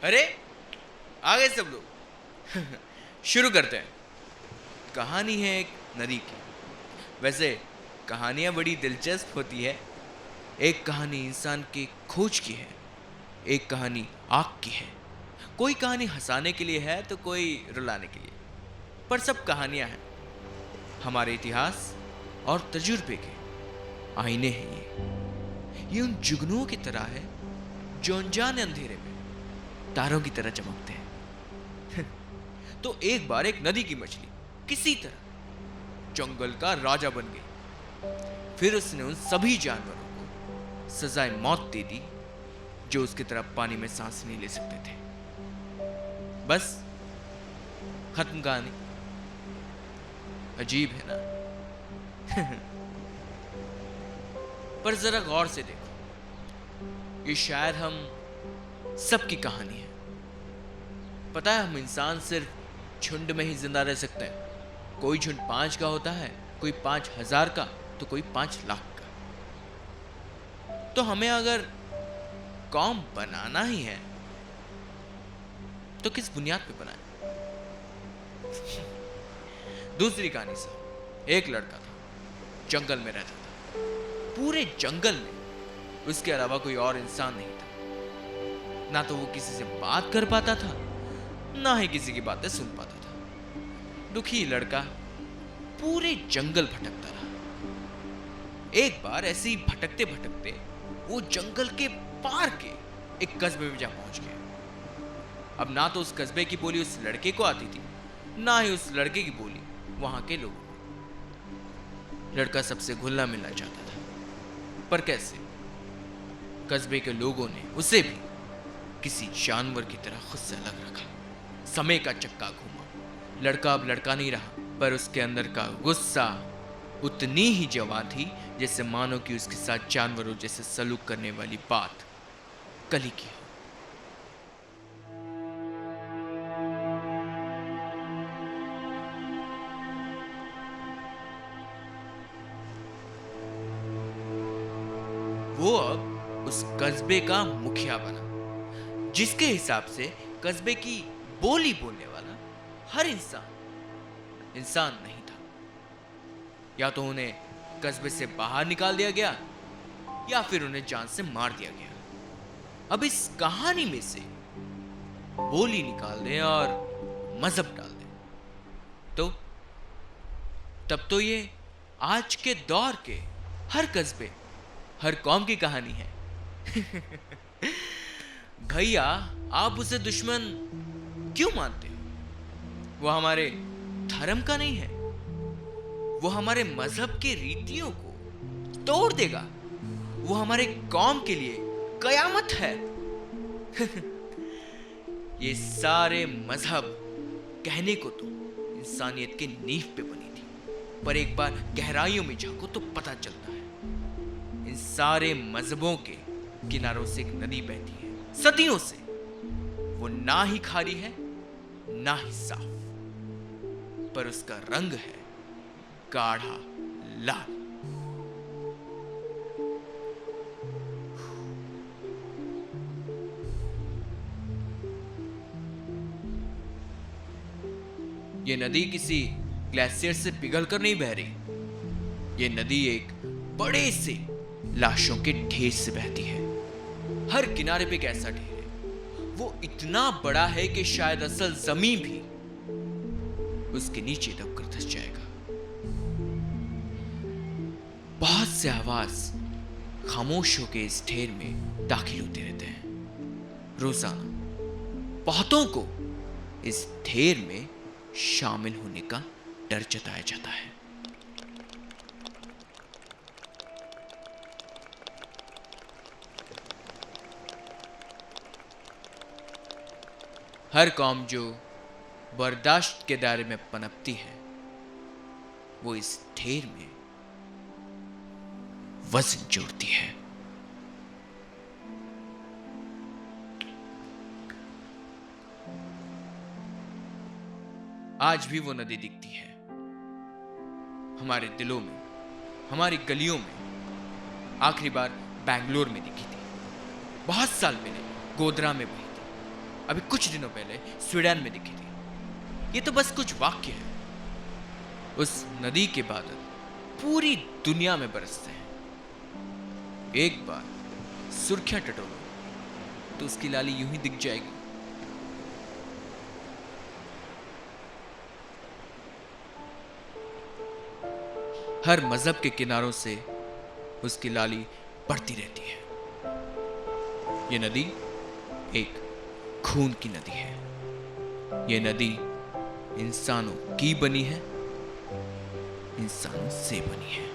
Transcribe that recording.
अरे आ गए सब लोग। शुरू करते हैं। कहानी है एक नदी की। वैसे कहानियां बड़ी दिलचस्प होती है। एक कहानी इंसान की खोज की है, एक कहानी आग की है। कोई कहानी हंसाने के लिए है तो कोई रुलाने के लिए, पर सब कहानियां हैं हमारे इतिहास और तजुर्बे के आईने हैं। ये उन जुगनुओं की तरह है जो अनजाने अंधेरे में तारों की तरह चमकते हैं। तो एक बार एक नदी की मछली किसी तरह जंगल का राजा बन गई। फिर उसने उन सभी जानवरों को सजाए मौत दे दी जो उसकी तरफ पानी में सांस नहीं ले सकते थे। बस, खत्म कहानी। अजीब है ना? पर जरा गौर से देखो, ये शायद हम सबकी कहानी है। पता है, हम इंसान सिर्फ झुंड में ही जिंदा रह सकते हैं। कोई झुंड 5 का होता है, कोई 5,000 का, तो कोई 5 लाख का। तो हमें अगर कौम बनाना ही है तो किस बुनियाद पे बनाए? दूसरी कहानी से, एक लड़का था, जंगल में रहता था। पूरे जंगल में उसके अलावा कोई और इंसान नहीं था। ना तो वो किसी से बात कर पाता था, ना ही किसी की बातें सुन पाता था। दुखी लड़का पूरे जंगल भटकता रहा। एक बार ऐसे ही भटकते भटकते वो जंगल के पार के एक कस्बे में जा पहुंच गया। अब ना तो उस कस्बे की बोली उस लड़के को आती थी, ना ही उस लड़के की बोली वहां के लोगों को। लड़का सबसे घुलना मिलना चाहता था, पर कैसे? कस्बे के लोगों ने उसे भी किसी जानवर की तरह खुद से अलग रखा। समय का चक्का घूमा। लड़का अब लड़का नहीं रहा, पर उसके अंदर का गुस्सा उतनी ही जवान थी जैसे मानो कि उसके साथ जानवरों जैसे सलूक करने वाली बात कली की हो। वो अब उस कस्बे का मुखिया बना, जिसके हिसाब से कस्बे की बोली बोलने वाला हर इंसान नहीं था। या तो उन्हें कस्बे से बाहर निकाल दिया गया, या फिर उन्हें जान से मार दिया गया। अब इस कहानी में से बोली निकाल दें और मजहब डाल दें, तो तब तो ये आज के दौर के हर कस्बे, हर कौम की कहानी है। भैया, आप उसे दुश्मन क्यों मानते हो? वो हमारे धर्म का नहीं है, वो हमारे मजहब के रीतियों को तोड़ देगा, वो हमारे कौम के लिए कयामत है। ये सारे मजहब कहने को तो इंसानियत के नींव पे बनी थी, पर एक बार गहराइयों में झांको तो पता चलता है इन सारे मजहबों के किनारों से एक नदी बहती है, सदियों से। वो ना ही खारी है, ना ही साफ, पर उसका रंग है गाढ़ा लाल। ये नदी किसी ग्लेशियर से पिघलकर नहीं बह रही। ये नदी एक बड़े से लाशों के ढेर से बहती है। हर किनारे पे एक ऐसा ढेर है, वो इतना बड़ा है कि शायद असल जमीन भी उसके नीचे दबकर धंस जाएगा। बहुत से आवाज खामोश होकर इस ढेर में दाखिल होते रहते हैं। रोजाना बहुतों को इस ढेर में शामिल होने का डर जताया जाता है। हर कौम जो बर्दाश्त के दायरे में पनपती है, वो इस ढेर में वजन जोड़ती है। आज भी वो नदी दिखती है हमारे दिलों में, हमारी गलियों में। आखिरी बार बैंगलोर में दिखी थी, बहुत साल पहले गोधरा में बही थी। अभी कुछ दिनों पहले स्वीडन में दिखी थी। ये तो बस कुछ वाक्य है। उस नदी के बादल पूरी दुनिया में बरसते हैं। एक बार सुर्खियां टटोलो तो उसकी लाली यूं ही दिख जाएगी। हर मजहब के किनारों से उसकी लाली बढ़ती रहती है। ये नदी एक खून की नदी है। ये नदी इंसानों की बनी है, इंसानों से बनी है।